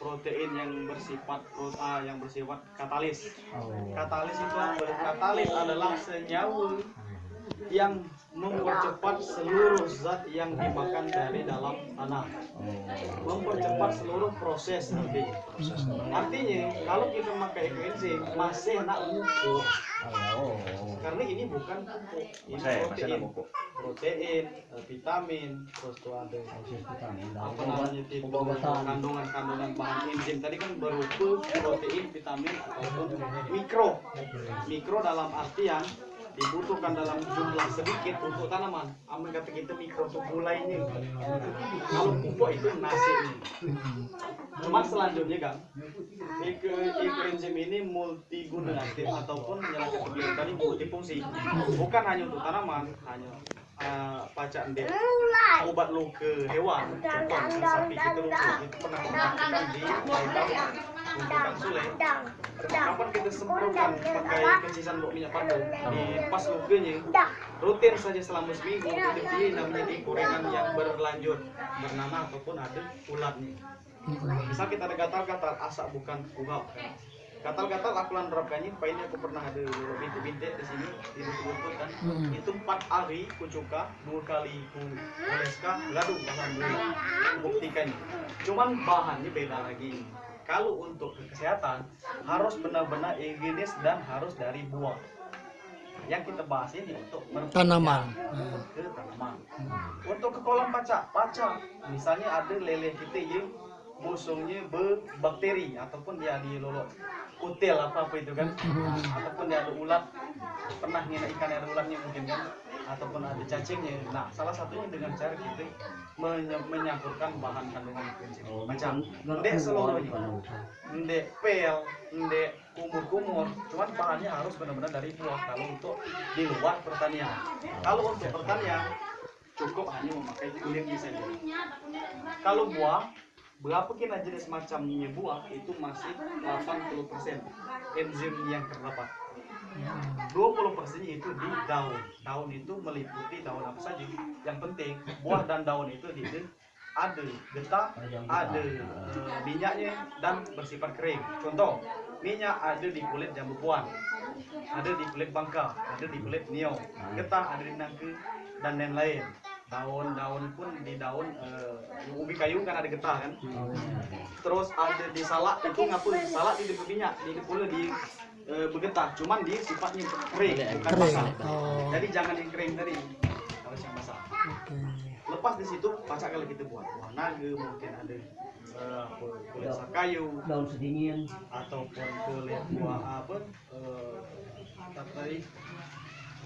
protein yang bersifat katalis. Katalis itu apa? Katalis adalah senyawa yang mempercepat seluruh zat yang dimakan dari dalam tanah, mempercepat seluruh proses nanti. Artinya kalau kita pakai enzim masih nak pupuk, karena ini bukan pupuk, ini protein, vitamin, terus tuh ada apa namanya itu kandungan bahan enzim tadi kan berupa protein, vitamin ataupun mikro dalam artian dibutuhkan dalam jumlah sedikit untuk tanaman. Amin kata kita mikro untuk mulainya. Kalau pupuk itu nasi ini. Cuma selanjutnya kan, enzim ini multiguna ataupun menyalakan kegiatan ini multifungsi. Bukan hanya untuk tanaman, hanya pacak ndek obat lu ke hewan, contoh sapi kita luka itu pernah dipraktikkan di Baikal untuk Sule. Kapan kita semprotkan pakai kecisan minyak parfum di pas lukanya, rutin saja selama seminggu itu namanya di gorengan yang berlanjut bernanah ataupun ada ulatnya. Misal kita ada gatal-gatal, asap bukan kubab kan. Gatal-gatal aku menerapkannya, ini aku pernah ada bintik-bintik di sini di lutut kan. Itu 4 hari ku cuka, 2 kali ku oleskan, lalu alhamdulillah buktikan. Cuman bahannya beda lagi. Kalau untuk kesehatan harus benar-benar higienis dan harus dari buah. Yang kita bahas ini untuk tanaman. Ke tanaman. Untuk ke kolam paca, misalnya ada lele kita yang musuhnya berbakteri ataupun dia di lolot kutil apa itu kan, ataupun dia ada ulat, pernah ngina ikan ada ulatnya mungkin kan, ataupun ada cacingnya. Nah salah satunya dengan cara kita menyampurkan bahan kandungan enzim macam ndek seluruhnya, ndek pel, ndek kumur, cuman bahannya harus benar-benar dari buah kalau untuk di luar pertanian. Kalau untuk pertanian cukup hanya memakai kulitnya saja. Kalau buah, berapa kira jenis macamnya buah itu masih 80% enzim yang terdapat. 20% itu di daun. Daun itu meliputi daun apa saja. Yang penting buah dan daun itu ada getah, ada minyaknya dan bersifat kering. Contoh, minyak ada di kulit jambu puan, ada di kulit bangka, ada di kulit nio, getah ada di nangka dan lain-lain. Daun-daun pun di daun ubi kayu kan ada getah kan. Terus ada di salak itu ngapun salak di minyak, di pula di bergetah, cuman di sifatnya kering bukan basah. Jadi jangan yang kering tadi, harus yang basah. Lepas di situ pacak kalau kita buat buah naga, mungkin ada kulit sakayu, daun sedingin, ataupun kulit buah apa tadi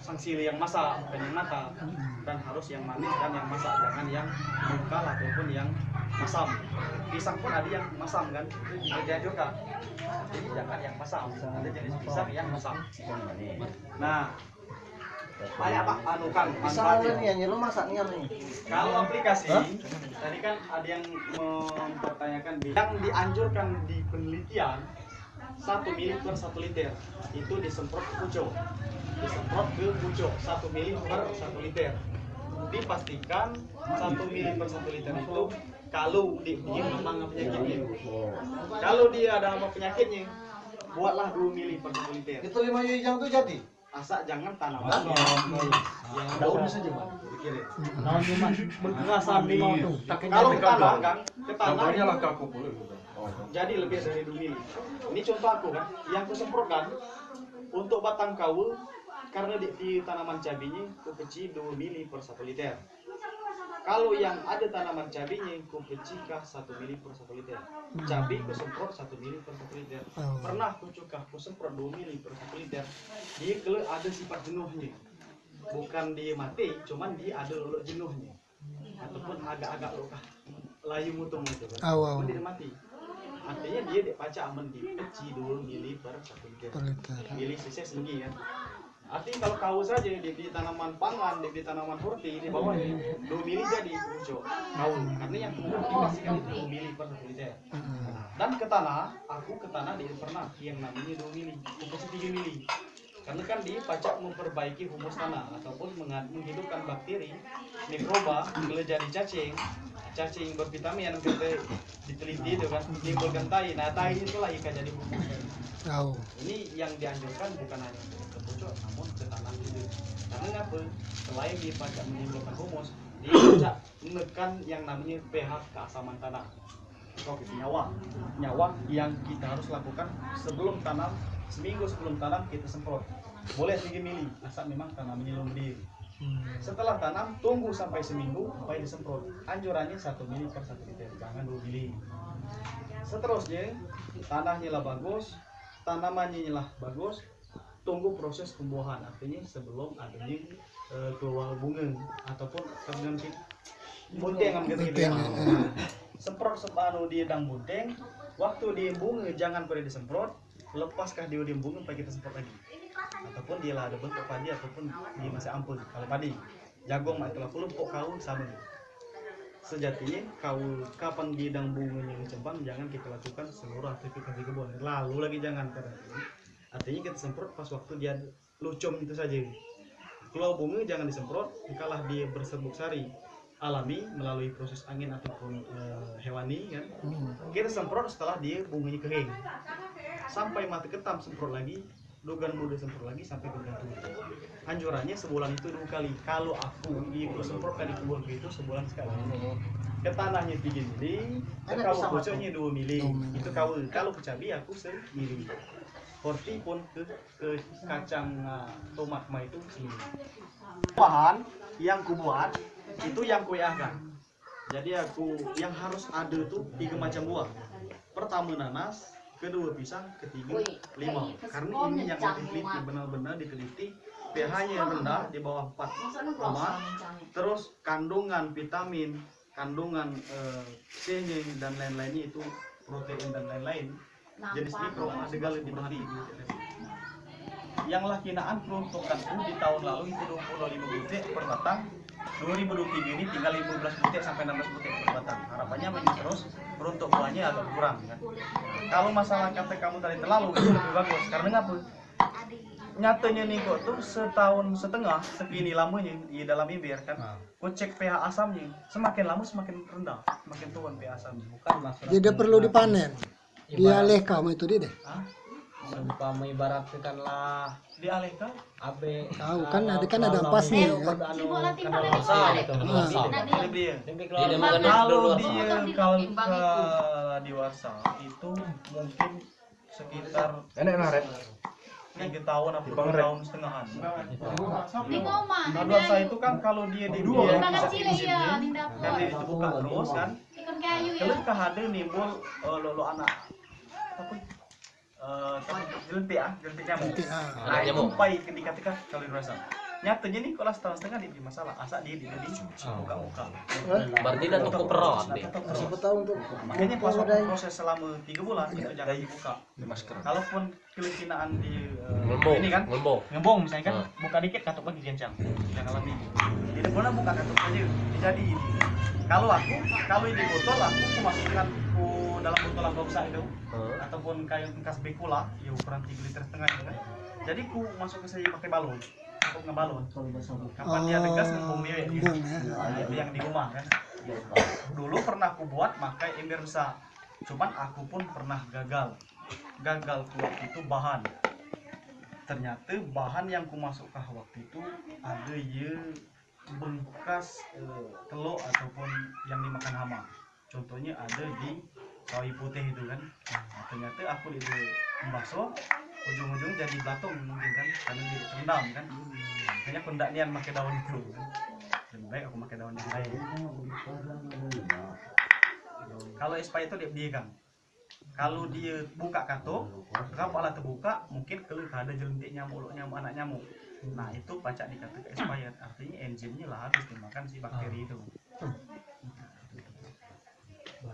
sangsili yang masak bukan yang matang, dan harus yang manis dan yang masak, jangan yang mengkal ataupun yang masam. Pisang pun ada yang masam kan, itu juga juga. Jadi jangan yang masam, ada jenis pisang yang masam. Nah, banyak pak anukan misalnya nih yang masaknya nih. Kalau aplikasi tadi kan ada yang mempertanyakan yang dianjurkan di penelitian 1 mili per 1 liter itu disemprot ke pucuk. 1 mili per 1 liter. Dipastikan 1 mili per 1 liter itu kalau dia memang penyakitnya. Kalau dia ada penyakitnya, buatlah 2 mili per 1 liter. Itu 5 yujang tuh jadi. Asal jangan tanaman yang daun saja bang. Dikirim. Daun cuma berkerasan di mau tuh. Kalau ke tanah kan, ke tanah lah kaku boleh. jadi lebih dari 2 mili. Ini contoh aku kan, yang kusemprotkan untuk batang kaul karena di tanaman cabenya ku kecil 2 mili per 1 liter. Kalau yang ada tanaman cabenya ku kecil kah 1 mili per 1 liter. Cabai ku semprot 1 mili per 1 liter. Pernah ku cukah ku semprot 2 mili per 1 liter. Dia kalau ada sifat jenuhnya. Bukan dia mati, cuman dia ada lolok jenuhnya. Ataupun agak-agak lokah layu mutung itu kan. Pun dia mati. Artinya dia dipaca aman di kecil 2 mili per 1 liter. Mili sisa segi kan. Artinya kalau kau saja di tanaman pangan, di tanaman horti di bawah ini 2 mili jadi muncul kau. Karena yang dipastikan itu 2 mili per 1 liter. Dan ke tanah, aku ke tanah dia pernah yang namanya 2 mili, humus 3 mili. Karena kan dia pacak memperbaiki humus tanah ataupun menghidupkan bakteri, mikroba, kalau jadi cacing. cacing bervitamin yang kita diteliti itu kan menimbulkan tai. Nah tai itulah ikan jadi humus. Tahu. Ini yang dianjurkan bukan hanya ke pucuk namun ke tanah juga. Karena apa? Selain dia pajak menimbulkan humus, dia pajak menekan yang namanya pH keasaman tanah. Oke, nyawa yang kita harus lakukan sebelum tanam, seminggu sebelum tanam kita semprot. Boleh 3 mili, asal memang tanamnya belum berdiri. Setelah tanam, tunggu sampai seminggu supaya disemprot. Anjurannya 1 mili per 1 liter, jangan 2 mili. Seterusnya, tanahnya lah bagus, tanamannya lah bagus, tunggu proses pembuahan. Artinya sebelum adanya keluar bunga ataupun kemudian bunteng gitu. Semprot sepanu dia dang bunteng, waktu dia bunga jangan pada disemprot, lepaskah dia bunga supaya kita semprot lagi. Ataupun dia lah ada bentuk padi ataupun dia masih ampun. Kalau padi, jagung mak itulah kelompok kau sama. Sejatinya kau kapan dia dang bunganya ngecembang jangan kita lakukan seluruh aktivitas di kebun. Lalu lagi jangan karena artinya kita semprot pas waktu dia lucum itu saja. Kalau bunga jangan disemprot, kalah dia berserbuk sari alami melalui proses angin ataupun hewani kan. Kita semprot setelah dia bunganya kering. Sampai mati ketam semprot lagi, dugaan muda semprot lagi sampai bergantung. Anjurannya sebulan itu 2 kali. Kalau aku ikut semprot kali kebun itu sebulan sekali. Ke tanahnya 3 mili, ke kau pucuknya 2 mili. Itu kau kalau ke cabai aku 1 mili. Horti pun ke kacang tomat mah itu segini. Bahan yang kubuat itu yang kuiahkan. Jadi aku yang harus ada tuh 3 macam buah. Pertama nanas, kedua pisang, ketiga limau. Karena ini yang diteliti benar-benar diteliti pH-nya rendah di bawah 4, terus kandungan vitamin, kandungan C-nya dan lain-lainnya itu protein dan lain-lain. Jenis mikro segala dibahagi. Yang lakinaan peruntukan di tahun lalu itu 25 butir per batang. 2023 ini tinggal 15 butir sampai 16 butir per batang. Harapannya masih terus peruntuk buahnya agak kurang kan. Kalau masalah kata kamu tadi terlalu itu lebih bagus karena ngapa? Nyatanya nih kok tuh setahun setengah segini lamanya di dalam bibir kan. Kau cek pH asamnya semakin lama semakin rendah, semakin turun pH asamnya. Bukan masalah. Jadi perlu dipanen. Dialih kamu itu dia deh. Umpama ibaratkanlah Dialihkan abe Tahu kan ada ampasnya ya. Kalau dewasa itu mungkin sekitar 3 tahun atau 2 tahun setengahan. Nah, dewasa itu kan kalau dia di dua kan dia dibuka terus kan. Kalau ada nimbul lolo anak apa? Jelentik nyamuk. Nah, itu pai ketika kalau dirasa. Nyatanya nih kalau setahun setengah dia masalah, asal dia buka-buka. berarti dah toko perawat deh. Siapa tahu untuk Makanya pas waktu proses selama 3 bulan itu jangan dibuka. Kalaupun kelicinaan di ini kan ngembong misalnya kan buka dikit katuk lagi kencang. Jangan lebih. Jadi pernah buka katuk aja. Jadi ini. Kalau di botol aku masukkan dalam botol yang besar itu ataupun kayu bekas bekula ya ukuran 3,5 liter itu kan. Jadi ku masuk ke sini pakai balon. Aku ngebalon. Kapan dia tegas ngembung dia. Nah, itu yang di rumah kan. Dulu pernah aku buat pakai ember besar. Cuman aku pun pernah gagal. Gagal waktu itu bahan. Ternyata bahan yang ku masukkan waktu itu ada ya bekas telur ataupun yang dimakan hama. Contohnya ada di kayu putih itu kan. Nah, ternyata aku itu membasuh ujung-ujung jadi belatung mungkin kan karena dia terendam kan. Makanya aku ndak nian pakai daun itu kan. Lebih baik aku pakai daun yang lain. Kalau espai itu dia kan. Kalau dia buka katuk, kepala terbuka, mungkin kalau ada jelentik nyamuk anak nyamuk. Nah itu pacak dikatakan expired, artinya enzimnya lah habis dimakan si bakteri itu.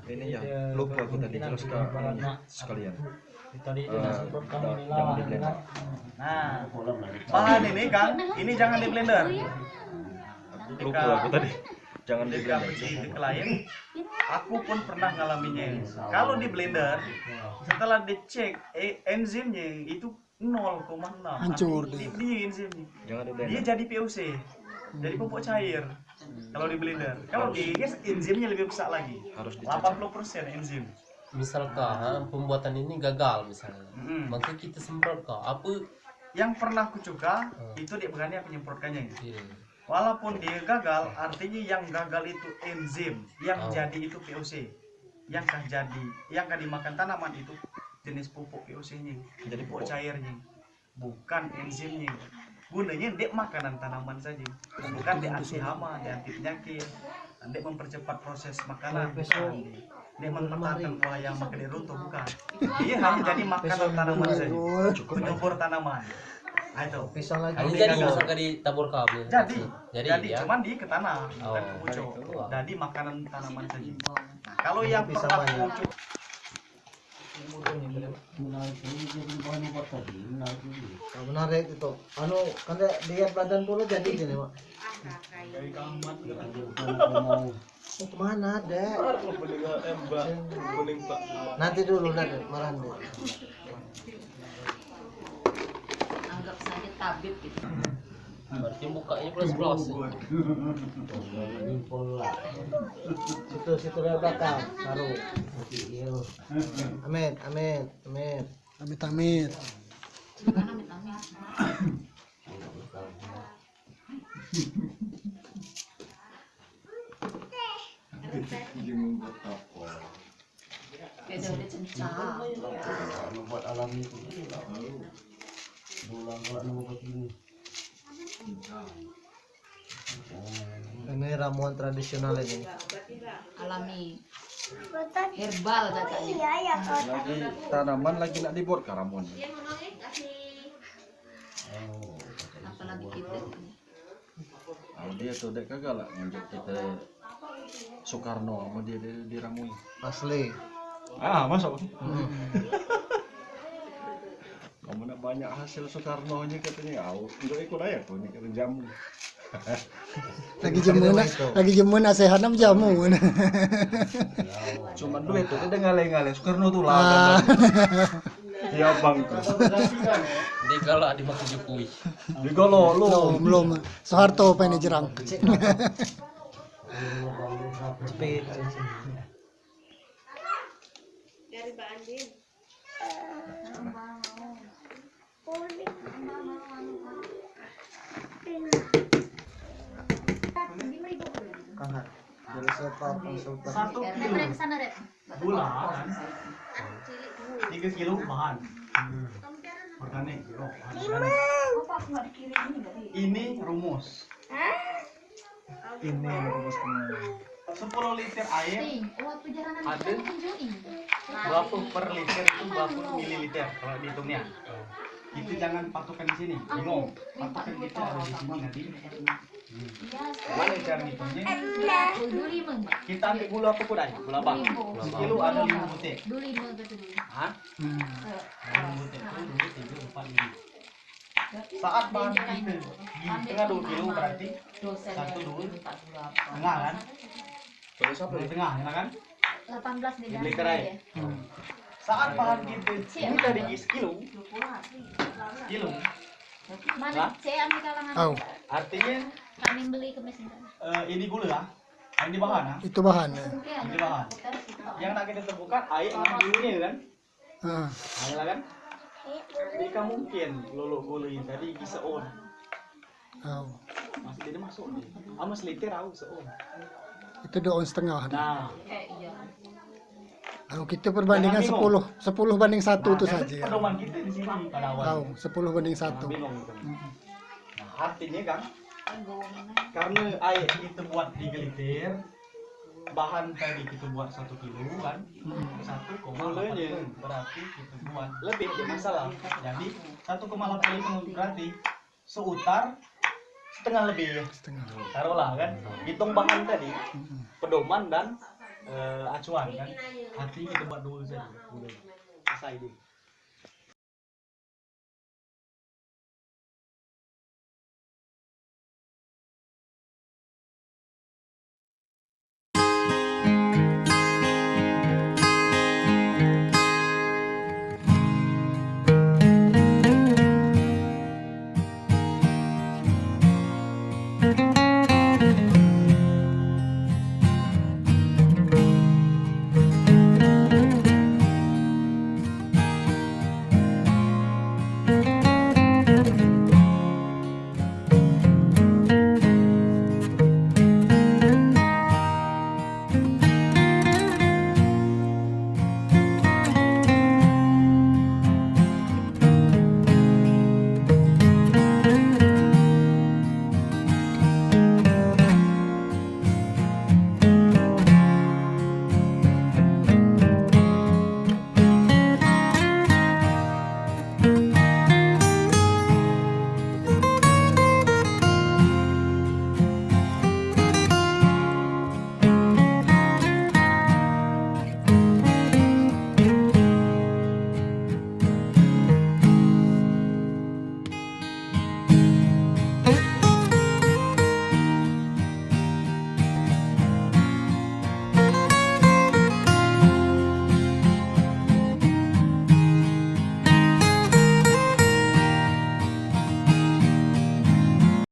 Ini ya lupa aku tadi jelaskan sekalian. Tadi itu semprot kamu Jangan di blender. Nah bahan ini kan, ini jangan di blender. Lupa aku tadi. Jangan di Ketika blender. ke klien, aku pun pernah ngalaminya. Kalau di blender, setelah dicek enzimnya itu 0,6. Hancur dia enzimnya. Jangan di Dia blender. jadi PUC, jadi pupuk cair. Kalau di blender. Kalau di gas enzimnya lebih besar lagi. Harus dicacah. 80% enzim. Misalkan pembuatan ini gagal misalnya, maka kita semprot kok apa? Yang pernah aku coba itu dia berani aku nyemprotkannya. Iya. Walaupun dia gagal, artinya yang gagal itu enzim, yang jadi itu VOC. Yang kah dimakan tanaman itu jenis pupuk VOC-nya. Jadi pupuk cairnya, bukan enzimnya. Gunanya dia makanan tanaman saja, bukan dia anti hama, dia anti penyakit, dia mempercepat proses makanan, bukan. Dia mempertahankan buah yang makan dia runtuh, bukan. Dia hanya jadi makanan tanaman saja, penyubur tanaman. Nah itu. Pisang lagi. Hanya jadi misalkan ditabur kabel. Jadi ya. cuman di ke tanah, bukan ke pucuk. Jadi makanan tanaman saja. Nah, kalau yang Bisa pernah banyak. pucuk, Nah, menarik itu. Anu kan dia badan dulu jadi gini, Mak. Oh, kemana, Dek? Nanti dulu, Dek. Marah, Dek. Anggap saja tabib gitu. Berarti bukanya plus. Situ dari belakang. Taruh. Amin. Amit-amit. Mana amit-amit. Beda udah cencang. Ini ramuan tradisional ini. Alami. Herbal katanya. Lagi tanaman lagi nak dibuat karamun. Apalagi kita. Kalau dia tuh dek kagak lah ngajak kita Soekarno sama dia diramun. Asli. Masuk. Kamu nak banyak hasil Soekarno aja katanya. Untuk ikut aja tuh ini kata jamu. Lagi jemun nasehatnya jamu. Cuma duit tuh dia ngale-ngale Soekarno tuh lah. Iya bang tuh. Di kalau dimakan Jokowi. Di golo lu. Belum. Soeharto pengen jerang. Cepet. Dari Mbak Andin. Dari setor konsultan. 1 kilo Rep sana Rep. gula kan 3 kilo bahan organik ini rumus. Ini rumus 10 liter air Waktu jalanan ada kita tunjukin. berapa per liter itu berapa mililiter kalau dihitungnya. Itu jangan patokan di sini, bingung. Patokan kita ada di sini nanti. Mana cara ngitungnya? Dulu 5. Kita ambil gula apa kuda? Gula apa? Sekilo ada 5 butir. Dulu 5 gitu dulu. Hah? 5 butir. 2, 3, 4, 5. Saat bahan kita di tengah 2 kilo berarti Dosen 1, 2, 4 tengah kan? Terus apa? Di tengah, ya kan? 18 di Beli kerai. Saat bahan kita ini tadi sekilo, kilo. Mana saya ambil kalangan. Oh, Artinya Kami beli ke mesin. ini gula, ini bahan, ah. itu bahan. Ini bahan. Yang nak kita temukan air sama gulanya kan? Ah, Air kan? Jika mungkin lolo gula ini tadi bisa on, oh. masih tidak masuk nih. Ama seliter aku seon. Itu 2,5. Nah, Iya. Kalau kita perbandingan 10 banding 1 itu kan saja. pedoman kita di sini pada awal. Tahu, 10 banding 1. Bingung gitu. Nah, artinya kan karena air kita buat 3 liter, bahan tadi kita buat 1 kilo kan, 1,8 berarti kita buat lebih ada masalah. Jadi 1,8 berarti seutar setengah lebih. Setengah. Taruhlah kan, hitung bahan tadi, pedoman dan acuan kan. Artinya kita buat dulu saja. Selesai deh.